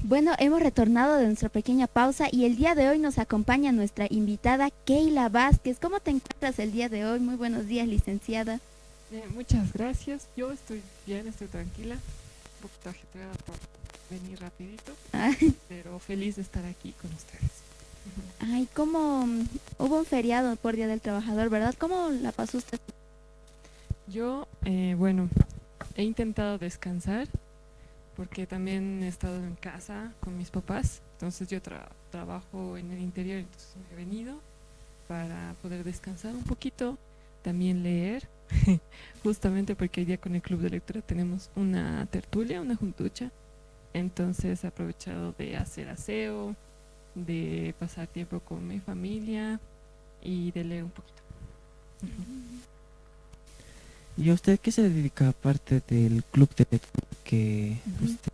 Bueno, hemos retornado de nuestra pequeña pausa y el día de hoy nos acompaña nuestra invitada Keila Vázquez. ¿Cómo te encuentras el día de hoy? Muy buenos días, licenciada. Muchas gracias. Yo estoy bien, estoy tranquila, un poquito ajetreada por venir rapidito, Ah, pero feliz de estar aquí con ustedes. Ay, ¿cómo hubo un feriado por Día del Trabajador, ¿verdad? ¿Cómo la pasó usted? Yo, bueno, he intentado descansar porque también he estado en casa con mis papás, entonces yo trabajo en el interior, entonces he venido para poder descansar un poquito, también leer, justamente porque hoy día con el club de lectura tenemos una tertulia, una juntucha. Entonces he aprovechado de hacer aseo, de pasar tiempo con mi familia y de leer un poquito. ¿Y a usted qué se dedica aparte del club de lectura que Ujú. usted...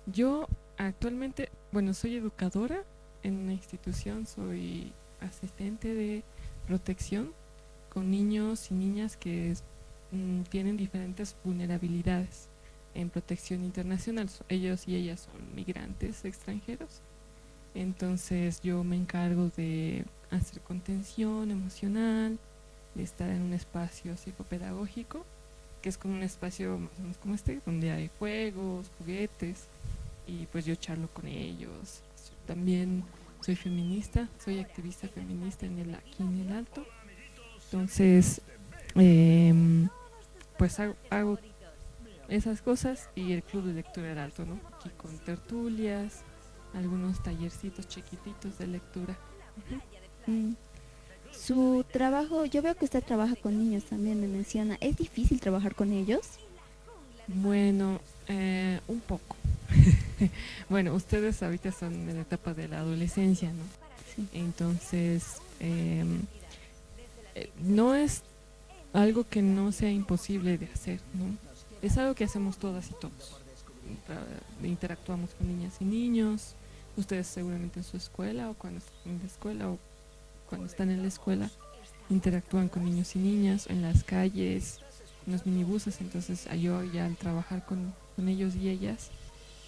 Yo actualmente, bueno, soy educadora en una institución, soy asistente de protección con niños y niñas que tienen diferentes vulnerabilidades en protección internacional. Ellos y ellas son migrantes extranjeros. Entonces yo me encargo de hacer contención emocional, de estar en un espacio psicopedagógico, que es como un espacio más o menos como este, donde hay juegos, juguetes, y pues yo charlo con ellos. También soy feminista, soy activista feminista aquí en el Alto. Entonces, em, pues hago esas cosas y el club de lectura del Alto, ¿no? Aquí con tertulias, algunos tallercitos chiquititos de lectura. Ujú. Mm, Su trabajo, yo veo que usted trabaja con niños también, me menciona. ¿Es difícil trabajar con ellos? Bueno, un poco. Bueno, ustedes ahorita están en la etapa de la adolescencia, ¿no? Sí. Entonces, no es algo que no sea imposible de hacer, ¿no? Es algo que hacemos todas y todos. Interactuamos con niñas y niños. Ustedes seguramente en su escuela o cuando están en la escuela o cuando están en la escuela interactúan con niños y niñas en las calles, en los minibuses. Entonces yo ya al trabajar con ellos y ellas,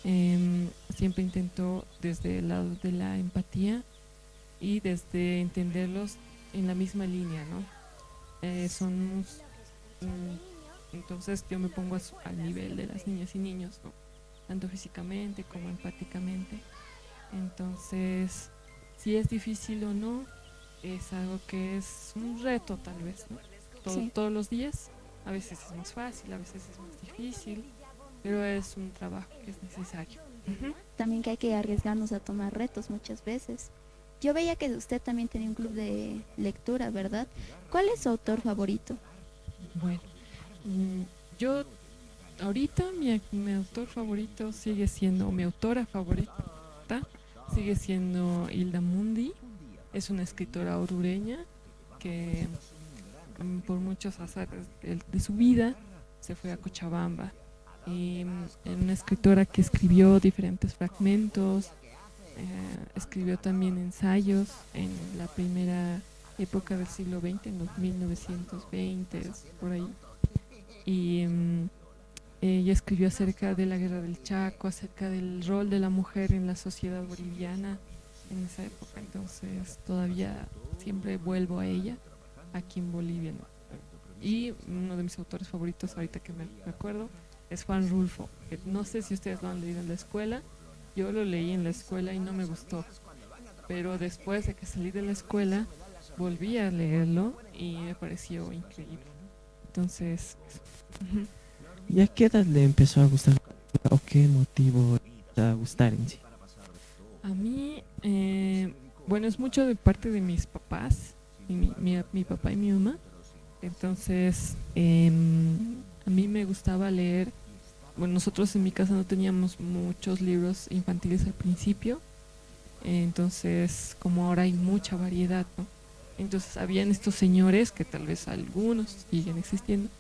siempre intento desde el lado de la empatía y desde entenderlos en la misma línea, ¿no? Somos, entonces yo me pongo al nivel de las niñas y niños, ¿no? Tanto físicamente como empáticamente. Entonces, si es difícil o no, es algo que es un reto tal vez, ¿no? Sí. Todos los días, a veces es más fácil, a veces es más difícil, pero es un trabajo que es necesario. Ujú. También que hay que arriesgarnos a tomar retos muchas veces. Yo veía que usted también tenía un club de lectura, ¿verdad? ¿Cuál es su autor favorito? Bueno, mm, yo ahorita mi autor favorito sigue siendo, mi autora favorita sigue siendo Hilda Mundi. Es una escritora orureña que por muchos azares de su vida se fue a Cochabamba. Y una escritora que escribió diferentes fragmentos, escribió también ensayos en la primera época del siglo XX, en los 1920, por ahí. Y ella escribió acerca de la guerra del Chaco, acerca del rol de la mujer en la sociedad boliviana en esa época. Entonces todavía siempre vuelvo a ella aquí en Bolivia, ¿no? Y uno de mis autores favoritos, ahorita que me acuerdo, es Juan Rulfo, que no sé si ustedes lo han leído en la escuela. Yo lo leí en la escuela y no me gustó, pero después de que salí de la escuela volví a leerlo y me pareció increíble. Entonces, ujú. ¿Y a qué edad le empezó a gustar o qué motivo le a gustar en sí? A mí, bueno, es mucho de parte de mis papás, mi papá y mi mamá. Entonces, a mí me gustaba leer. Bueno, nosotros en mi casa no teníamos muchos libros infantiles al principio, entonces como ahora hay mucha variedad, ¿no? Entonces habían estos señores, que tal vez algunos siguen existiendo,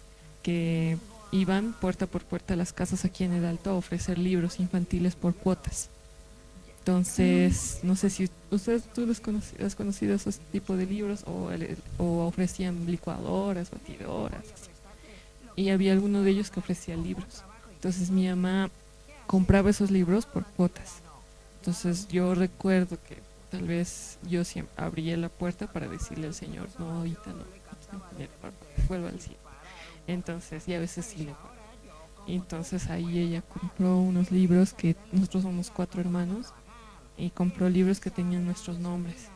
que iban puerta por puerta a las casas aquí en el Alto a ofrecer libros infantiles por cuotas. Mm, Entonces, no sé si tú has conocido esos tipos de libros o ofrecían licuadoras, batidoras, así. Y había alguno de ellos que ofrecía libros. Entonces mi mamá compraba esos libros por cuotas. Entonces yo recuerdo que tal vez yo siempre abría la puerta para decirle al señor, no, ahorita no, vuelvo al cine. Entonces, y a veces sí le pago. Entonces ahí ella compró unos libros que nosotros somos 4 hermanos y compró libros que tenían nuestros nombres.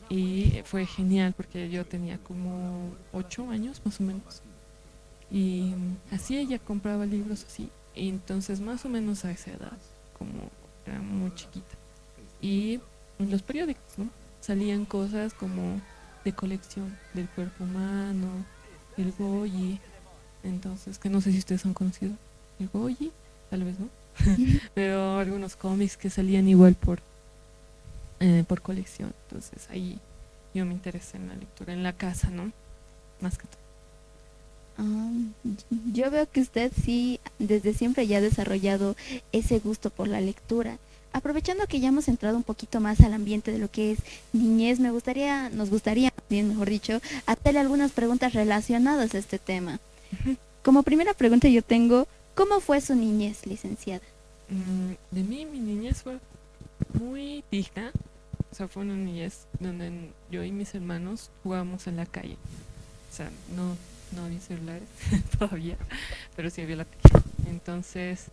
Y fue genial porque yo tenía como 8 años más o menos. Y así ella compraba libros así. Y entonces más o menos a esa edad, como era muy chiquita. Y en los periódicos, ¿no? Salían cosas como de colección del cuerpo humano, el Goyi. Entonces, que no sé si ustedes han conocido el Goyi, tal vez no. Pero algunos cómics que salían igual por colección. Entonces ahí yo me interesé en la lectura, en la casa, ¿no? Más que todo. Ah, yo veo que usted sí desde siempre ya ha desarrollado ese gusto por la lectura. Aprovechando que ya hemos entrado un poquito más al ambiente de lo que es niñez, nos gustaría, bien mejor dicho, hacerle algunas preguntas relacionadas a este tema. Como primera pregunta yo tengo, ¿cómo fue su niñez, licenciada? De mí, mi niñez fue muy digna. O sea, fue una niñez donde yo y mis hermanos jugábamos en la calle. O sea, no había celulares todavía, pero sí había la calle. Entonces,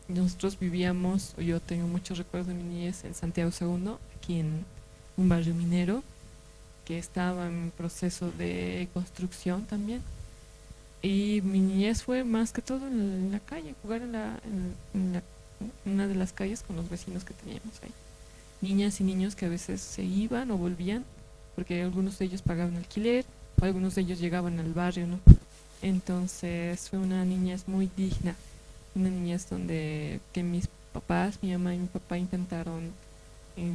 nosotros vivíamos, yo tengo muchos recuerdos de mi niñez en Santiago II, aquí en un barrio minero, que estaba en proceso de construcción también. Y mi niñez fue más que todo en la calle, jugar en una de las calles con los vecinos que teníamos ahí. Niñas y niños que a veces se iban o volvían, porque algunos de ellos pagaban alquiler, o algunos de ellos llegaban al barrio, ¿no? Entonces fue una niñez muy digna, una niñez donde que mis papás, mi mamá y mi papá intentaron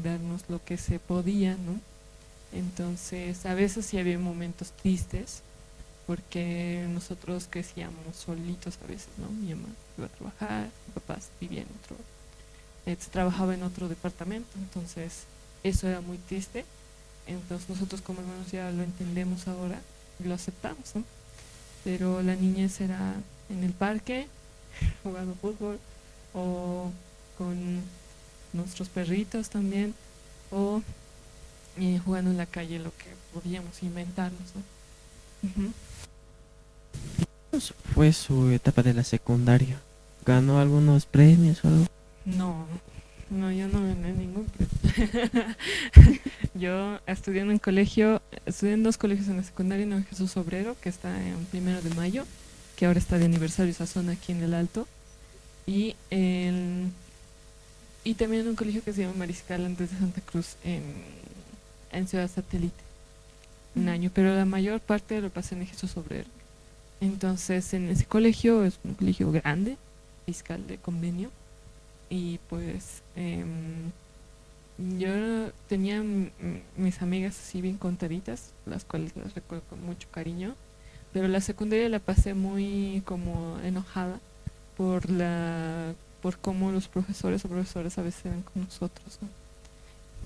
darnos lo que se podía, ¿no? Entonces a veces sí había momentos tristes, porque nosotros crecíamos solitos a veces, ¿no? Mi mamá iba a trabajar, mi papá vivía en otro, trabajaba en otro departamento, entonces eso era muy triste. Entonces nosotros como hermanos ya lo entendemos ahora y lo aceptamos, ¿no? Pero la niñez era en el parque, jugando fútbol, o con nuestros perritos también, o jugando en la calle lo que podíamos inventarnos, ¿no? Uh-huh. Fue su etapa de la secundaria. ¿Ganó algunos premios o algo? No, yo no gané ningún premio. Yo estudié en 2 colegios en la secundaria, uno en Jesús Obrero, que está en 1 de Mayo, que ahora está de aniversario esa zona aquí en el Alto, y también en un colegio que se llama Mariscal antes de Santa Cruz en Ciudad Satélite, un año, pero la mayor parte lo pasé en Jesús Obrero. Entonces en ese colegio, es un colegio grande, fiscal de convenio, y pues yo tenía mis amigas así bien contaditas, las cuales las recuerdo con mucho cariño, pero la secundaria la pasé muy como enojada por cómo los profesores o profesoras a veces eran con nosotros, ¿no?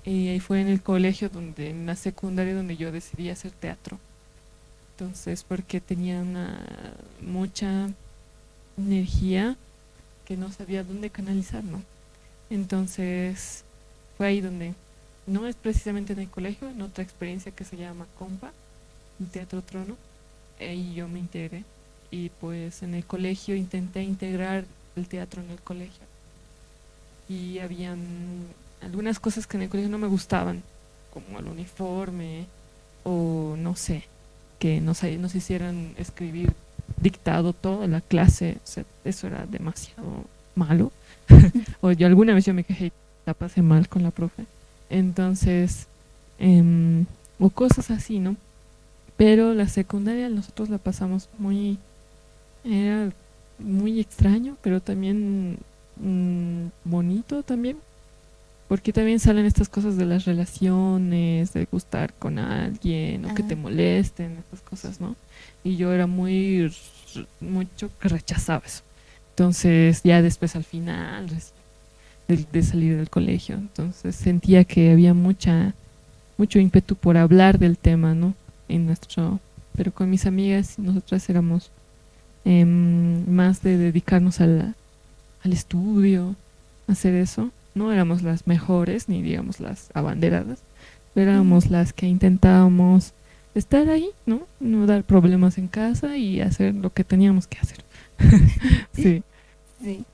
Y ahí fue en el colegio en la secundaria donde yo decidí hacer teatro. Entonces, porque tenía mucha energía que no sabía dónde canalizar, ¿no? Entonces, fue ahí donde, no es precisamente en el colegio, en otra experiencia que se llama Compa, en Teatro Trono, ahí yo me integré. Y pues en el colegio intenté integrar el teatro en el colegio. Y habían algunas cosas que en el colegio no me gustaban, como el uniforme, o no sé, que nos hicieran escribir dictado toda la clase, o sea, eso era demasiado malo. O yo alguna vez yo me quejé, la pasé mal con la profe. Entonces, o cosas así, ¿no? Pero la secundaria nosotros la pasamos era muy extraño, pero también bonito también, porque también salen estas cosas de las relaciones, de gustar con alguien o que te molesten, estas cosas, ¿no? Y yo era mucho que rechazaba eso. Entonces ya después al final de salir del colegio, entonces sentía que había mucho ímpetu por hablar del tema, ¿no? Pero con mis amigas nosotras éramos más de dedicarnos al estudio, hacer eso. No éramos las mejores, ni digamos las abanderadas, pero éramos las que intentábamos estar ahí, ¿no? No dar problemas en casa y hacer lo que teníamos que hacer. Sí. Sí.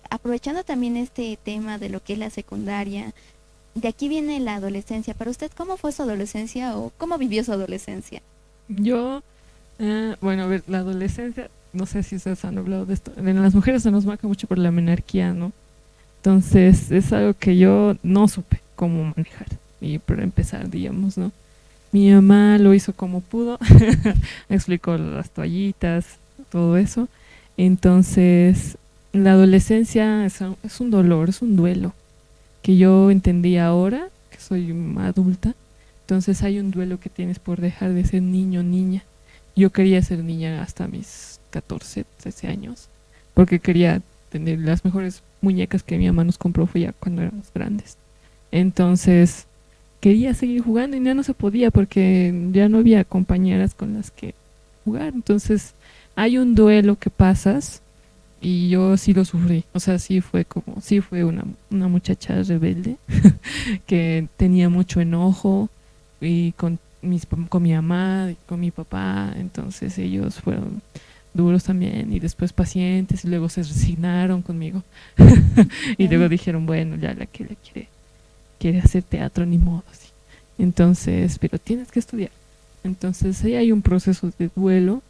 Aprovechando también este tema de lo que es la secundaria, de aquí viene la adolescencia. Para usted, ¿cómo fue su adolescencia o cómo vivió su adolescencia? Yo, bueno, a ver, la adolescencia, no sé si ustedes han hablado de esto, en las mujeres se nos marca mucho por la menarquía, ¿no? Entonces es algo que yo no supe cómo manejar. Y para empezar, digamos, ¿no? Mi mamá lo hizo como pudo, me explicó las toallitas, todo eso. Entonces, la adolescencia es un dolor, es un duelo, que yo entendí ahora, que soy adulta. Entonces hay un duelo que tienes por dejar de ser niño o niña. Yo quería ser niña hasta mis 14, 13 años, porque quería tener las mejores muñecas que mi mamá nos compró fue ya cuando éramos grandes. Entonces quería seguir jugando y ya no se podía porque ya no había compañeras con las que jugar. Entonces hay un duelo que pasas y yo sí lo sufrí. O sea, sí fue una muchacha rebelde que tenía mucho enojo y con mi mamá, y con mi papá. Entonces ellos fueron duros también y después pacientes y luego se resignaron conmigo y luego dijeron, bueno, ya la que le quiere hacer teatro, ni modo, así. Entonces, pero tienes que estudiar. Entonces ahí hay un proceso de duelo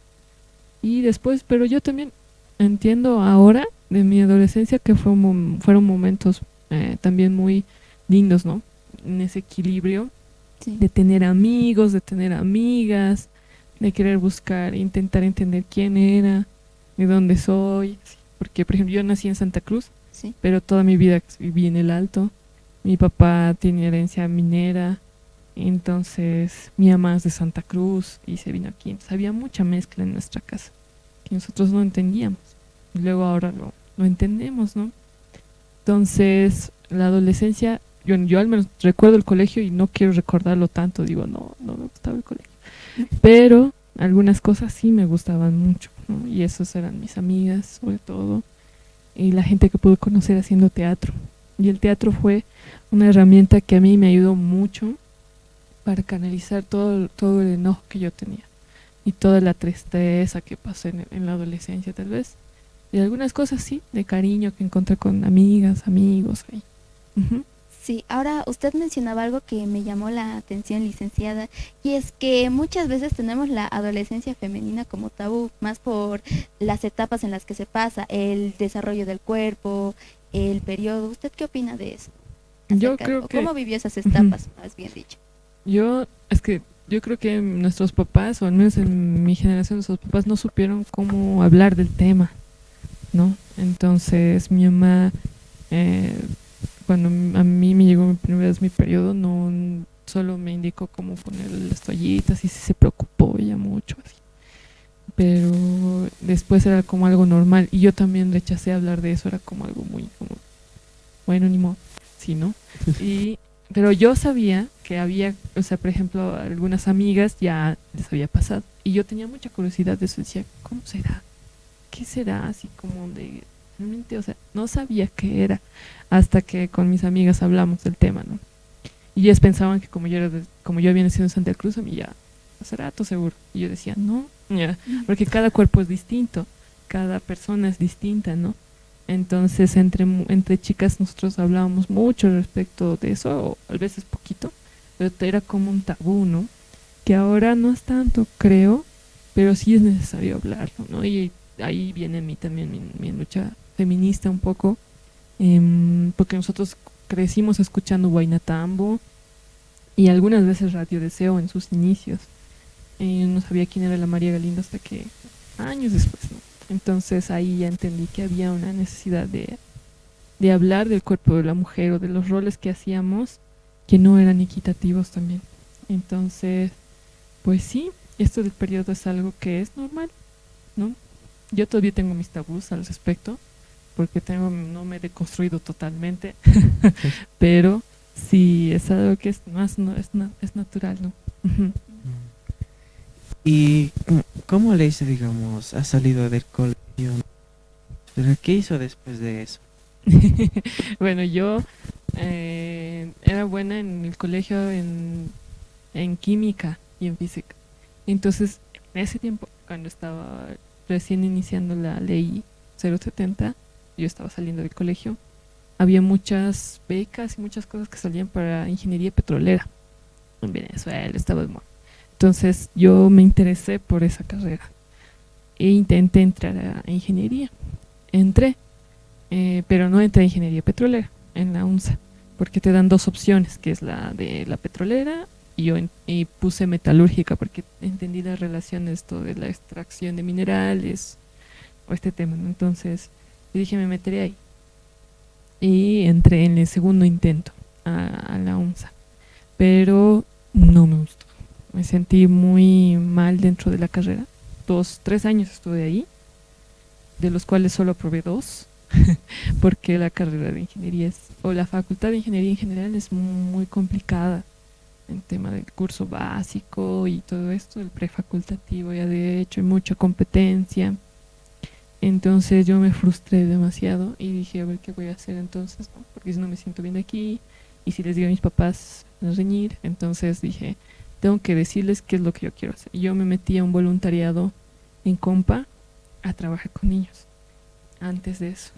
y después, pero yo también entiendo ahora de mi adolescencia que fueron momentos también muy lindos, ¿no? En ese equilibrio Sí. de tener amigos, de tener amigas, de querer buscar, intentar entender quién era, de dónde soy. Porque, por ejemplo, yo nací en Santa Cruz, Sí. pero toda mi vida viví en el Alto. Mi papá tiene herencia minera, entonces mi mamá es de Santa Cruz y se vino aquí. Entonces había mucha mezcla en nuestra casa que nosotros no entendíamos. Y luego ahora lo entendemos, ¿no? Entonces, la adolescencia, yo al menos recuerdo el colegio y no quiero recordarlo tanto. Digo, no me gustaba el colegio. Pero algunas cosas sí me gustaban mucho, ¿no? Y esos eran mis amigas, sobre todo, y la gente que pude conocer haciendo teatro. Y el teatro fue una herramienta que a mí me ayudó mucho para canalizar todo el enojo que yo tenía y toda la tristeza que pasé en la adolescencia, tal vez. Y algunas cosas sí, de cariño que encontré con amigas, amigos ahí. Ujú. Sí, ahora usted mencionaba algo que me llamó la atención, licenciada, y es que muchas veces tenemos la adolescencia femenina como tabú, más por las etapas en las que se pasa, el desarrollo del cuerpo, el periodo. ¿Usted qué opina de eso? Yo Acerca, creo o que cómo vivió esas etapas, más bien dicho. yo creo que nuestros papás, o al menos en mi generación, nuestros papás no supieron cómo hablar del tema, ¿no? Entonces mi mamá, eh, cuando a mí me llegó mi primera vez mi periodo, no solo me indicó cómo poner las toallitas y sí se preocupó ella mucho, así. Pero después era como algo normal y yo también rechacé hablar de eso, era como algo muy como, bueno, ni modo, sí, ¿no? Pero yo sabía que había, o sea, por ejemplo, algunas amigas ya les había pasado y yo tenía mucha curiosidad de eso, decía, ¿cómo será? ¿Qué será? Así como de, realmente, o sea, no sabía qué era hasta que con mis amigas hablamos del tema, ¿no? Y ellas pensaban que como yo había nacido en Santa Cruz, a mí ya hace rato seguro. Y yo decía, no, ya, porque cada cuerpo es distinto, cada persona es distinta, ¿no? Entonces, entre chicas nosotros hablábamos mucho respecto de eso, o a veces poquito, pero era como un tabú, ¿no? Que ahora no es tanto, creo, pero sí es necesario hablarlo, ¿no? Y ahí viene también mi lucha feminista un poco, porque nosotros crecimos escuchando Guaynatambo y algunas veces Radio Deseo en sus inicios. No sabía quién era la María Galindo hasta que años después, ¿no? Entonces ahí ya entendí que había una necesidad de hablar del cuerpo de la mujer o de los roles que hacíamos que no eran equitativos también. Entonces, pues sí, esto del periodo es algo que es normal, ¿no? Yo todavía tengo mis tabús al respecto, porque no me he deconstruido totalmente, pero sí es algo que es más, no, es natural, ¿no? Ujú. ¿Y cómo le hice, digamos, ha salido del colegio? ¿Será ¿Qué hizo después de eso? Bueno, yo era buena en el colegio en química y en física. Entonces, en ese tiempo, cuando estaba recién iniciando la ley 070, yo estaba saliendo del colegio, había muchas becas y muchas cosas que salían para ingeniería petrolera. En Venezuela estaba de moda. Entonces, yo me interesé por esa carrera e intenté entrar a ingeniería. Entré, pero no entré a ingeniería petrolera en la UNSA, porque te dan dos opciones, que es la de la petrolera y puse metalúrgica porque entendí la relación de esto de la extracción de minerales o este tema, ¿no? Entonces yo dije, me meteré ahí. Y entré en el segundo intento a la UNSA, pero no me gustó. Me sentí muy mal dentro de la carrera. 3 años estuve ahí, de los cuales solo aprobé 2, porque la carrera de ingeniería o la facultad de ingeniería en general es muy complicada en tema del curso básico y todo esto, el prefacultativo ya de hecho hay mucha competencia. Entonces yo me frustré demasiado y dije, a ver qué voy a hacer entonces, ¿no? Porque si no me siento bien aquí y si les digo a mis papás van a reñir, entonces dije, tengo que decirles qué es lo que yo quiero hacer. Y yo me metí a un voluntariado en Compa a trabajar con niños antes de eso.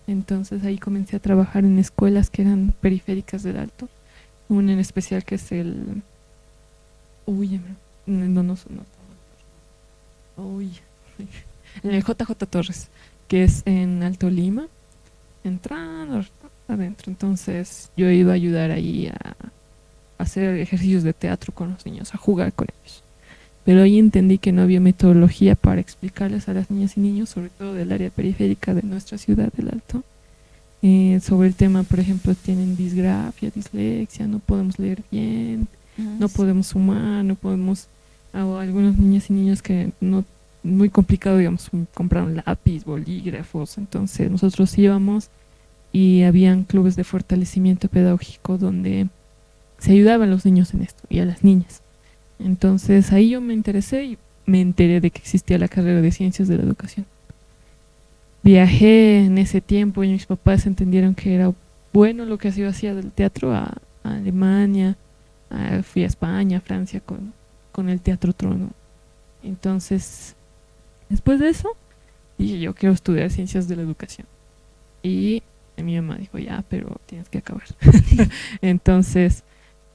Entonces ahí comencé a trabajar en escuelas que eran periféricas del Alto. Una en especial que es el... Uy, uy, en el JJ Torres, que es en Alto Lima, entrando adentro. Entonces yo iba a ayudar ahí a hacer ejercicios de teatro con los niños, a jugar con ellos. Pero ahí entendí que no había metodología para explicarles a las niñas y niños, sobre todo del área periférica de nuestra ciudad del Alto, sobre el tema, por ejemplo, tienen disgrafia, dislexia, no podemos leer bien, no podemos sumar, no podemos, o algunos niñas y niños que no, muy complicado, digamos, comprar un lápiz, bolígrafos. Entonces nosotros íbamos y habían clubes de fortalecimiento pedagógico donde se ayudaban a los niños en esto y a las niñas. Entonces ahí yo me interesé y me enteré de que existía la carrera de Ciencias de la Educación. Viajé en ese tiempo y mis papás entendieron que era bueno lo que yo hacía del teatro a Alemania, fui a España, a Francia con el Teatro Trono. Entonces, después de eso, dije, yo quiero estudiar Ciencias de la Educación. Y mi mamá dijo, ya, pero tienes que acabar. Entonces,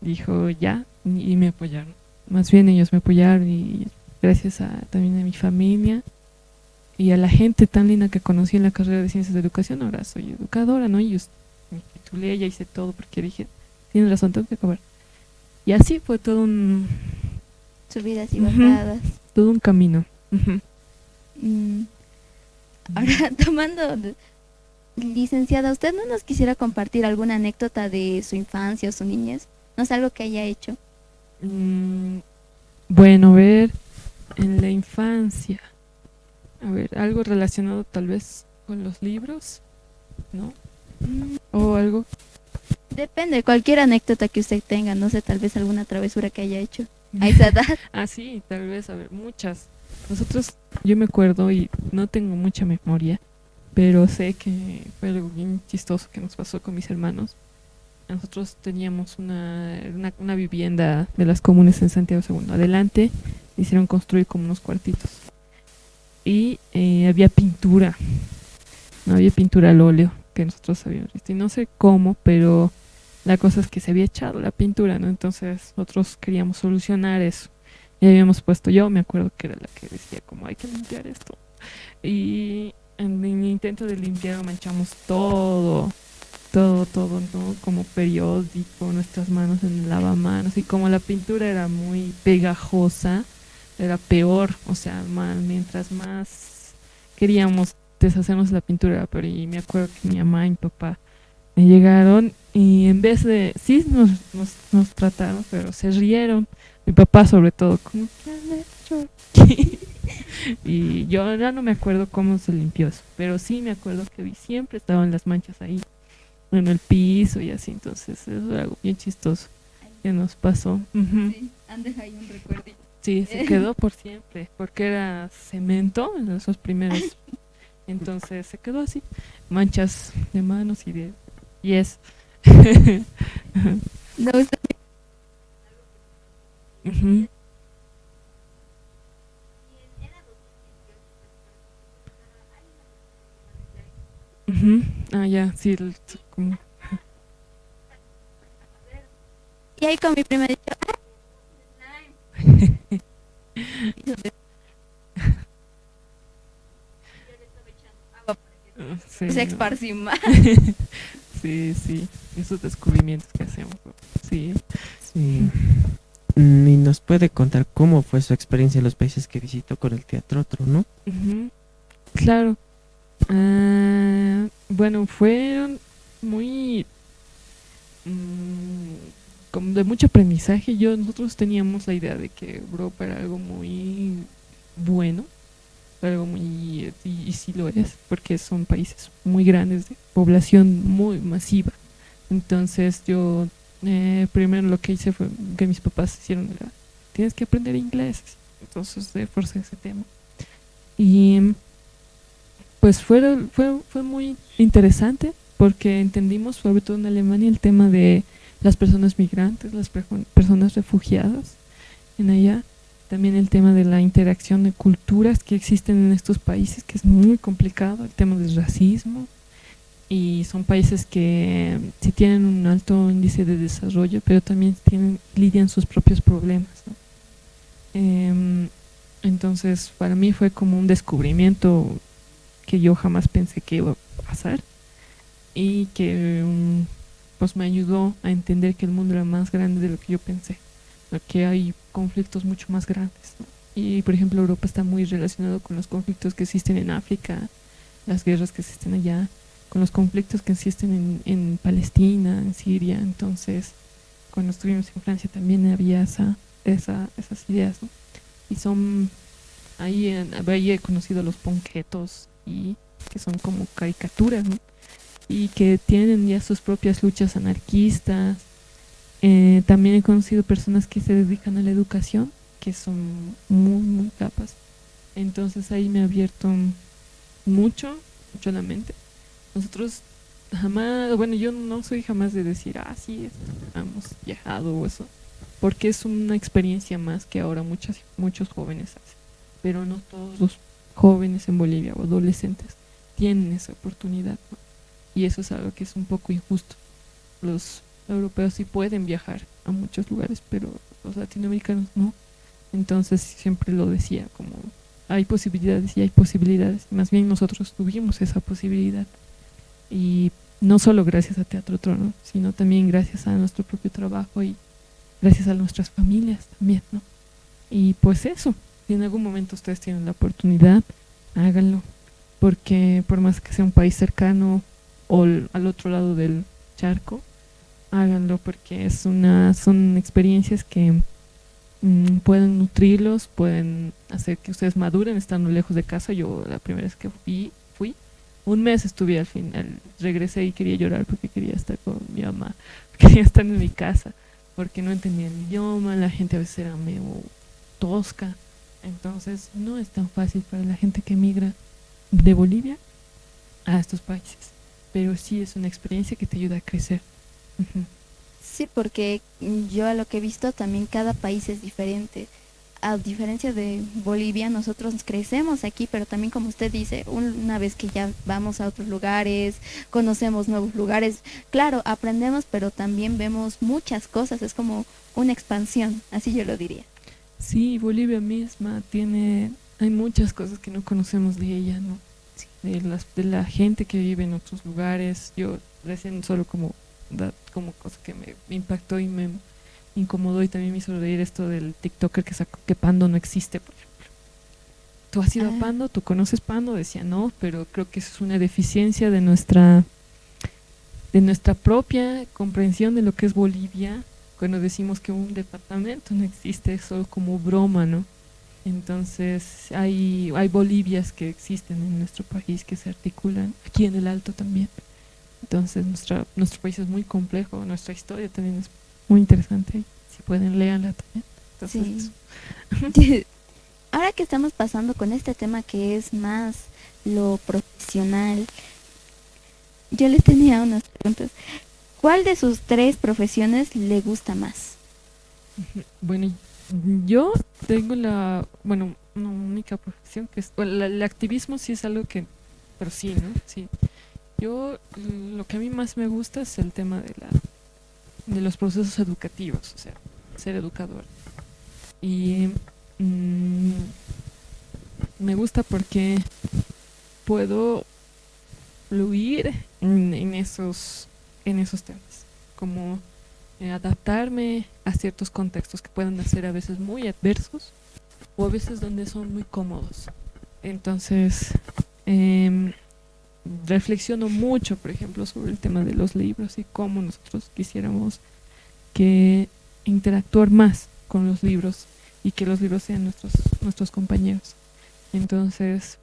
dijo, ya, y me apoyaron. Más bien ellos me apoyaron y gracias también a mi familia y a la gente tan linda que conocí en la carrera de Ciencias de Educación, ahora soy educadora, ¿no? Y yo me titulé, ya hice todo porque dije, tienes razón, tengo que acabar. Y así fue todo un... Subidas y bajadas. Todo un camino. Ahora, licenciada, ¿usted no nos quisiera compartir alguna anécdota de su infancia o su niñez? ¿No es algo que haya hecho? Bueno, a ver, en la infancia, a ver, algo relacionado tal vez con los libros, ¿no? O algo. Depende, cualquier anécdota que usted tenga, no sé, tal vez alguna travesura que haya hecho a esa edad. Ah, sí, tal vez, a ver, muchas. Nosotros, yo me acuerdo y no tengo mucha memoria, pero sé que fue algo bien chistoso que nos pasó con mis hermanos. Nosotros teníamos una vivienda de las comunes en Santiago II. Adelante hicieron construir como unos cuartitos. Y había pintura. No había pintura al óleo que nosotros habíamos visto. Y no sé cómo, pero la cosa es que se había echado la pintura, ¿no? Entonces nosotros queríamos solucionar eso. Y habíamos puesto, yo me acuerdo que era la que decía como hay que limpiar esto. Y en el intento de limpiar manchamos todo, ¿no? Como periódico, nuestras manos en el lavamanos. Y como la pintura era muy pegajosa, era peor. O sea, mientras más queríamos deshacernos de la pintura, era peor. Y me acuerdo que mi mamá y mi papá me llegaron y en vez de... Sí, nos trataron, pero se rieron. Mi papá sobre todo, como, ¿qué han hecho? Y yo ya no me acuerdo cómo se limpió eso, pero sí me acuerdo que siempre estaban las manchas ahí en el piso y así. Entonces eso era algo bien chistoso que nos pasó. Sí, andes ahí un recuerdito. Sí, se quedó por siempre porque era cemento en esos primeros Entonces se quedó así, manchas de manos y de pies. No, usted Ujú, ujú. Ah, ya, sí, como, y ahí con mi prima he dicho, sí, se no. esparció más. Sí, sí, esos descubrimientos que hacemos, ¿no? Sí. Sí. Y nos puede contar cómo fue su experiencia en los países que visitó con el Teatro Otro, ¿no? Ujú, claro. Bueno, fueron muy como de mucho aprendizaje. Nosotros teníamos la idea de que Europa era algo muy bueno, algo muy y sí lo es, porque son países muy grandes de población muy masiva. Entonces yo primero lo que hice fue que mis papás hicieron era, tienes que aprender inglés. Entonces forcé ese tema. Y pues fue muy interesante porque entendimos, sobre todo en Alemania, el tema de las personas migrantes, las personas refugiadas en allá. También el tema de la interacción de culturas que existen en estos países, que es muy complicado, el tema del racismo. Y son países que sí tienen un alto índice de desarrollo, pero también lidian sus propios problemas, ¿no? Entonces, para mí fue como un descubrimiento que yo jamás pensé que iba a pasar y que pues me ayudó a entender que el mundo era más grande de lo que yo pensé, que hay conflictos mucho más grandes, ¿no? Y por ejemplo Europa está muy relacionado con los conflictos que existen en África, las guerras que existen allá, con los conflictos que existen en Palestina, en Siria. Entonces cuando estuvimos en Francia también había esas ideas, ¿no? Y son ahí he conocido a los ponquetos y que son como caricaturas, ¿no? Y que tienen ya sus propias luchas anarquistas. También he conocido personas que se dedican a la educación, que son muy capas. Entonces ahí me ha abierto mucho la mente. Nosotros jamás, bueno, yo no soy jamás de decir, sí, hemos viajado o eso, porque es una experiencia más que ahora muchos jóvenes hacen, pero no todos los jóvenes en Bolivia o adolescentes tienen esa oportunidad, ¿no? Y eso es algo que es un poco injusto. Los europeos sí pueden viajar a muchos lugares, pero los latinoamericanos no. Entonces siempre lo decía, como hay posibilidades y hay posibilidades. Más bien nosotros tuvimos esa posibilidad. Y no solo gracias a Teatro Trono, sino también gracias a nuestro propio trabajo y gracias a nuestras familias también, ¿no? Y pues eso, si en algún momento ustedes tienen la oportunidad, háganlo, porque por más que sea un país cercano o al otro lado del charco, háganlo porque son experiencias que pueden nutrirlos, pueden hacer que ustedes maduren estando lejos de casa. Yo la primera vez que fui, un mes estuve al final, regresé y quería llorar porque quería estar con mi mamá, quería estar en mi casa, porque no entendía el idioma, la gente a veces era medio tosca, entonces no es tan fácil para la gente que migra de Bolivia a estos países, pero sí es una experiencia que te ayuda a crecer. Ujú. Sí, porque yo a lo que he visto también cada país es diferente. A diferencia de Bolivia, nosotros crecemos aquí, pero también como usted dice, una vez que ya vamos a otros lugares, conocemos nuevos lugares, claro, aprendemos, pero también vemos muchas cosas, es como una expansión, así yo lo diría. Sí, Bolivia misma hay muchas cosas que no conocemos de ella, ¿no? De la gente que vive en otros lugares. Yo recién solo como cosa que me impactó y me incomodó y también me hizo reír esto del TikToker que sacó que Pando no existe, por ejemplo. ¿Tú has ido a Ah, Pando? ¿Tú conoces Pando? Decía no, pero creo que eso es una deficiencia de nuestra propia comprensión de lo que es Bolivia cuando decimos que un departamento no existe solo como broma, ¿no? Entonces hay Bolivias que existen en nuestro país que se articulan aquí en el Alto también. Entonces nuestro país es muy complejo, nuestra historia también es muy interesante. Si pueden, léanla también. Entonces, sí. Ahora que estamos pasando con este tema que es más lo profesional, profesional. Yo les tenía unas preguntas. ¿Cuál de sus 3 profesiones le gusta más? Bueno, yo tengo bueno, una única profesión que es, bueno, el activismo sí es algo que, pero sí, ¿no? Sí. Yo, lo que a mí más me gusta es el tema de los procesos educativos, o sea, ser educador. Y mm, me gusta porque puedo fluir en esos temas, como adaptarme a ciertos contextos que pueden ser a veces muy adversos o a veces donde son muy cómodos. Entonces, em, reflexiono mucho, por ejemplo, sobre el tema de los libros y cómo nosotros quisiéramos que interactuar más con los libros y que los libros sean nuestros compañeros. Entonces,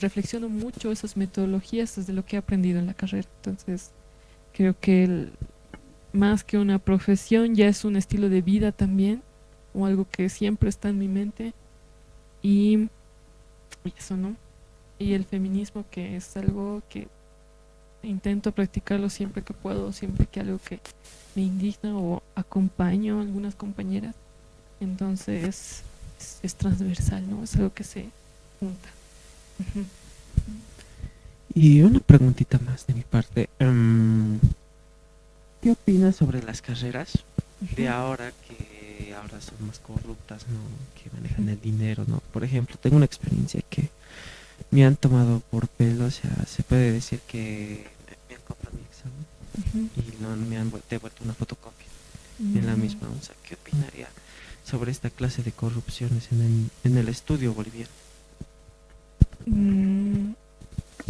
reflexiono mucho esas metodologías desde lo que he aprendido en la carrera. Entonces, creo que más que una profesión ya es un estilo de vida también, o algo que siempre está en mi mente. Y eso, ¿no? Y el feminismo, que es algo que intento practicarlo siempre que puedo, siempre que algo que me indigna o acompaño a algunas compañeras. Entonces es transversal, ¿no? Es algo que se junta. Ujú. Y una preguntita más de mi parte. ¿Qué opinas sobre las carreras de Ujú. ahora que ahora son más corruptas, ¿no? Que manejan el dinero, ¿no? Por ejemplo, tengo una experiencia que me han tomado por pelo, o sea, se puede decir que me han comprado mi examen Ujú. y no me han devuelto una fotocopia en la Mm, misma. O sea, ¿qué opinaría sobre esta clase de corrupciones en el estudio boliviano? mm,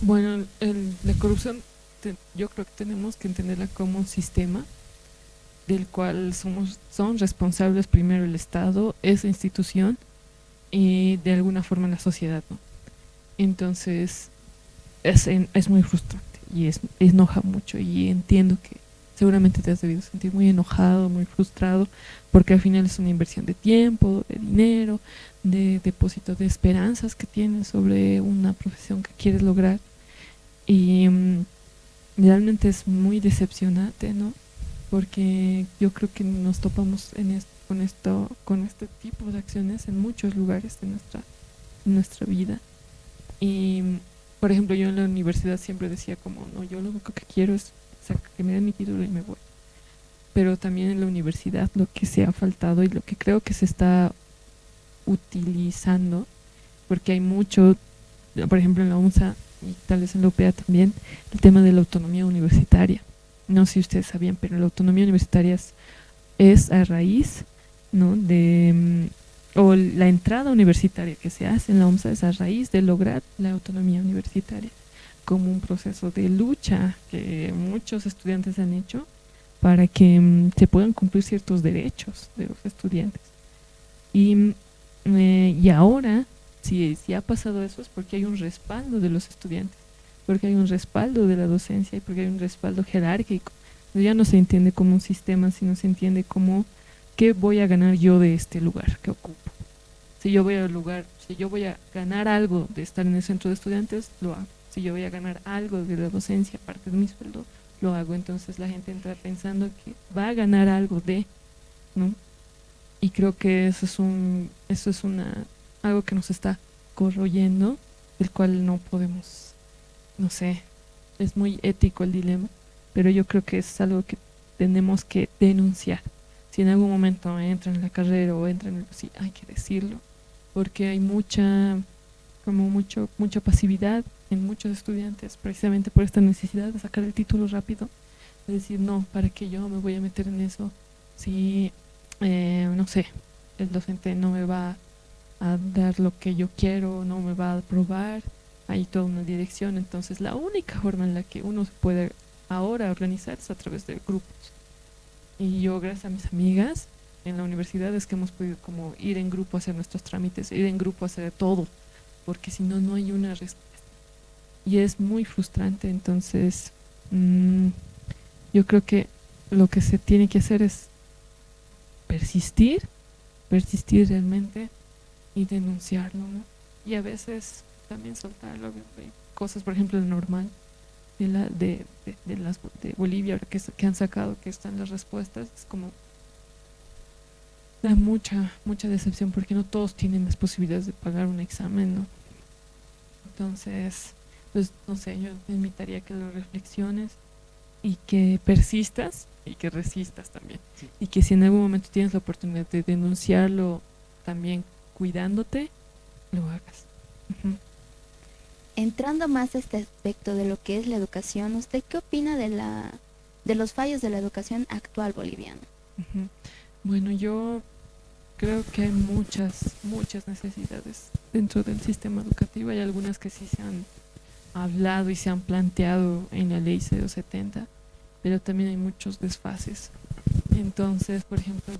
bueno, la corrupción, yo creo que tenemos que entenderla como un sistema del cual son responsables primero el Estado, esa institución y de alguna forma la sociedad, ¿no? Entonces es muy frustrante y enoja mucho, y entiendo que seguramente te has debido sentir muy enojado, muy frustrado, porque al final es una inversión de tiempo, de dinero, de depósito de esperanzas que tienes sobre una profesión que quieres lograr. Y realmente es muy decepcionante, ¿no? Porque yo creo que nos topamos con este tipo de acciones en muchos lugares de nuestra vida. Y, por ejemplo, yo en la universidad siempre decía como, no, yo lo único que quiero es que me den mi título y me voy. Pero también en la universidad lo que se ha faltado y lo que creo que se está utilizando, porque hay mucho, por ejemplo en la UNSA y tal vez en la UPEA también, el tema de la autonomía universitaria. No sé si ustedes sabían, pero la autonomía universitaria es a raíz, ¿no? O la entrada universitaria que se hace en la UNSA es a raíz de lograr la autonomía universitaria, como un proceso de lucha que muchos estudiantes han hecho para que se puedan cumplir ciertos derechos de los estudiantes. Y ahora, si ha pasado eso, es porque hay un respaldo de los estudiantes, porque hay un respaldo de la docencia y porque hay un respaldo jerárquico. Ya no se entiende como un sistema, sino se entiende como qué voy a ganar yo de este lugar que ocupo. Si yo voy a ganar algo de estar en el centro de estudiantes, lo hago. Si yo voy a ganar algo de la docencia, aparte de mi sueldo, lo hago. Entonces la gente entra pensando que va a ganar algo ¿no? Y creo que eso es algo que nos está corroyendo, del cual no podemos, no sé, es muy ético el dilema, pero yo creo que es algo que tenemos que denunciar. Si en algún momento entran en la carrera o entran en sí, hay que decirlo, porque hay mucha pasividad en muchos estudiantes, precisamente por esta necesidad de sacar el título rápido, de decir, no, ¿para qué yo me voy a meter en eso? Si, no sé, el docente no me va a dar lo que yo quiero, no me va a aprobar, hay toda una dirección. Entonces la única forma en la que uno se puede ahora organizar es a través de grupos. Y yo, gracias a mis amigas en la universidad, es que hemos podido como ir en grupo a hacer nuestros trámites, ir en grupo a hacer todo, porque si no, no hay una respuesta. Y es muy frustrante. Entonces, yo creo que lo que se tiene que hacer es persistir realmente y denunciarlo, ¿no? Y a veces también soltarlo. Hay cosas, por ejemplo, el normal de Bolivia, ahora que han sacado, que están las respuestas, es como da mucha decepción porque no todos tienen las posibilidades de pagar un examen, ¿no? Entonces, pues no sé, yo te invitaría a que lo reflexiones y que persistas y que resistas también. Sí. Y que si en algún momento tienes la oportunidad de denunciarlo también cuidándote, lo hagas. Ujú. Entrando más a este aspecto de lo que es la educación, ¿usted qué opina de los fallos de la educación actual boliviana? Ujú. Bueno, yo creo que hay muchas necesidades dentro del sistema educativo. Hay algunas que sí se han hablado y se han planteado en la ley 070, pero también hay muchos desfases. Entonces, por ejemplo,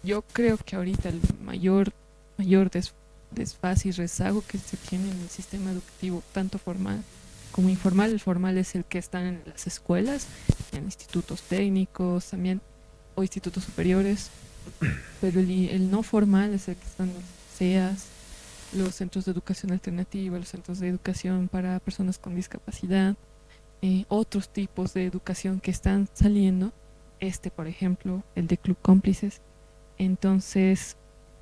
yo creo que ahorita el mayor desfase y rezago que se tiene en el sistema educativo, tanto formal como informal. El formal es el que está en las escuelas, en institutos técnicos también, o institutos superiores, pero el no formal es el que están los CEAS, los centros de educación alternativa, los centros de educación para personas con discapacidad, otros tipos de educación que están saliendo, por ejemplo, el de Club Cómplices. Entonces,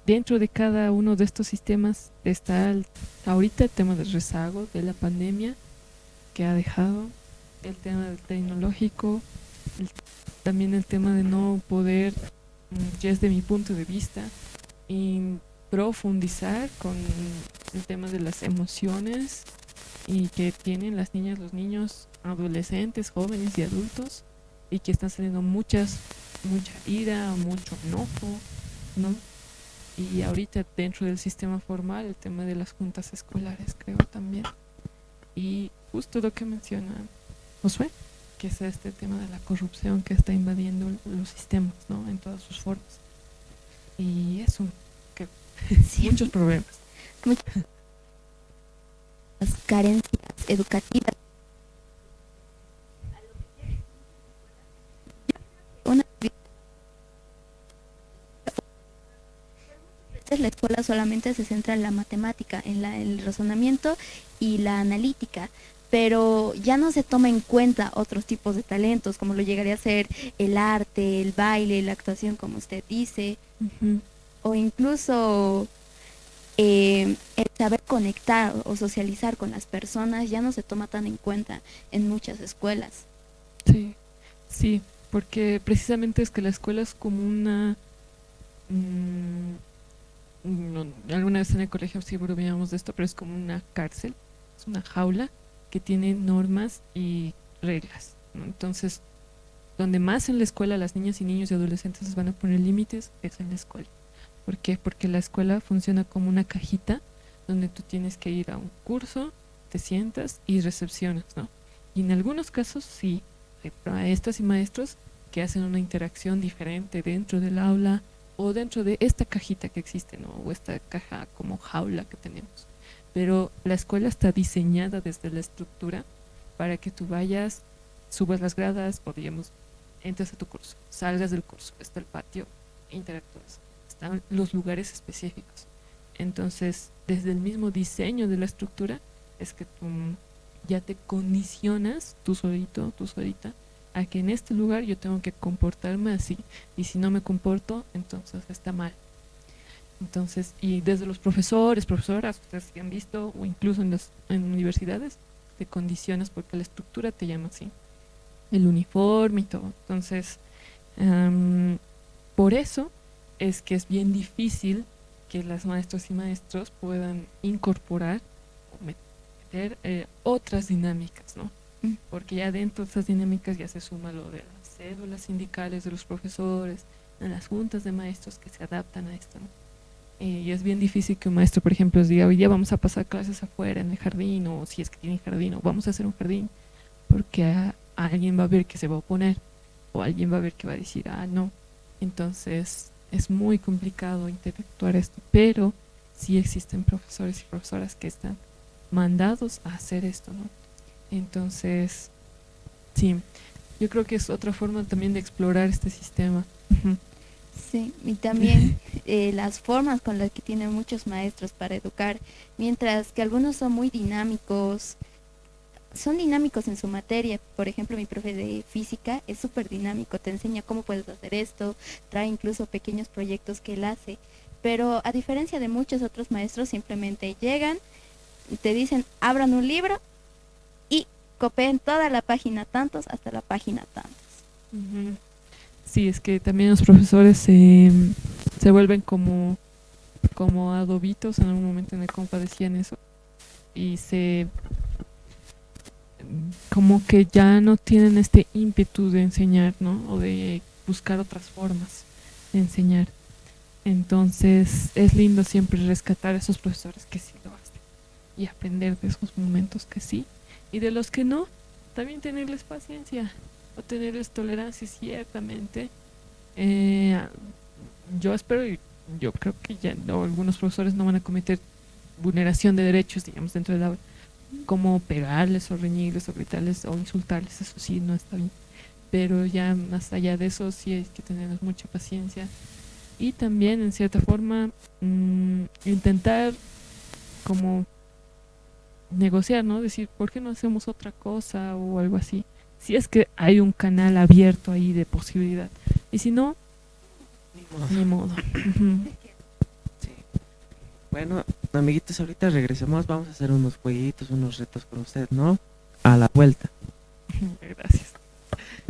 dentro de cada uno de estos sistemas está ahorita el tema del rezago de la pandemia que ha dejado, el tema del tecnológico, el- también el tema de no poder, desde mi punto de vista, y profundizar con el tema de las emociones y que tienen las niñas, los niños, adolescentes, jóvenes y adultos, y que están saliendo mucha ira, mucho enojo, ¿no? Y ahorita dentro del sistema formal el tema de las juntas escolares, creo también. Y justo lo que menciona Josué, que es este tema de la corrupción que está invadiendo los sistemas, ¿no? En todas sus formas. Y eso, que Sí, muchos problemas. las carencias educativas. Una veces la escuela solamente se centra en la matemática, el razonamiento y la analítica, pero ya no se toma en cuenta otros tipos de talentos, como lo llegaría a ser el arte, el baile, la actuación, como usted dice, Ujú. o incluso el saber conectar o socializar con las personas ya no se toma tan en cuenta en muchas escuelas. Sí, sí, porque precisamente es que la escuela es como una... alguna vez en el colegio sí bromeábamos de esto, pero es como una cárcel, es una jaula que tiene normas y reglas, ¿no? Entonces, donde más en la escuela las niñas y niños y adolescentes les van a poner límites es en la escuela. ¿Por qué? Porque la escuela funciona como una cajita donde tú tienes que ir a un curso, te sientas y recepcionas, ¿no? Y en algunos casos sí, hay maestras y maestros que hacen una interacción diferente dentro del aula o dentro de esta cajita que existe, ¿no? O esta caja como jaula que tenemos. Pero la escuela está diseñada desde la estructura para que tú vayas, subas las gradas o digamos, entres a tu curso, salgas del curso, está el patio, interactúas, están los lugares específicos. Entonces, desde el mismo diseño de la estructura, es que tú ya te condicionas tú solito, tú solita, a que en este lugar yo tengo que comportarme así. Y si no me comporto, entonces está mal. Entonces, y desde los profesores, profesoras, ustedes que han visto, o incluso en universidades, te condicionas porque la estructura te llama así. El uniforme y todo. Entonces, por eso es que es bien difícil que las maestras y maestros puedan incorporar o meter otras dinámicas, ¿no? Porque ya dentro de esas dinámicas ya se suma lo de las cédulas sindicales de los profesores, de las juntas de maestros que se adaptan a esto, ¿no? Y es bien difícil que un maestro, por ejemplo, os diga, hoy día vamos a pasar clases afuera en el jardín, o si es que tienen jardín, o vamos a hacer un jardín, porque alguien va a ver que se va a oponer, o alguien va a ver que va a decir, ah, no. Entonces es muy complicado interactuar esto, pero sí existen profesores y profesoras que están mandados a hacer esto, ¿no? Entonces, sí, yo creo que es otra forma también de explorar este sistema. Ujú. Sí, y también las formas con las que tienen muchos maestros para educar, mientras que algunos son dinámicos en su materia. Por ejemplo, mi profe de física es súper dinámico, te enseña cómo puedes hacer esto, trae incluso pequeños proyectos que él hace. Pero a diferencia de muchos otros maestros, simplemente llegan, te dicen, abran un libro y copien toda la página tantos hasta la página tantos. Ujú. Sí, es que también los profesores se vuelven como adobitos en algún momento en el compa decían eso y como que ya no tienen este ímpetu de enseñar, ¿no? O de buscar otras formas de enseñar. Entonces es lindo siempre rescatar a esos profesores que sí lo hacen y aprender de esos momentos que sí y de los que no, también tenerles paciencia o tenerles tolerancia ciertamente. Eh, yo espero y yo creo que ya no, algunos profesores no van a cometer vulneración de derechos, digamos, dentro del aula, como pegarles o reñirles o gritarles o insultarles, eso sí no está bien. Pero ya más allá de eso sí hay que tener mucha paciencia y también en cierta forma intentar como negociar, ¿no? Decir, ¿por qué no hacemos otra cosa o algo así? Si es que hay un canal abierto ahí de posibilidad. Y si no, Ni modo. ni modo. Ujú. Sí. Bueno, amiguitos, ahorita regresamos. Vamos a hacer unos jueguitos, unos retos con usted, ¿no? A la vuelta. Gracias.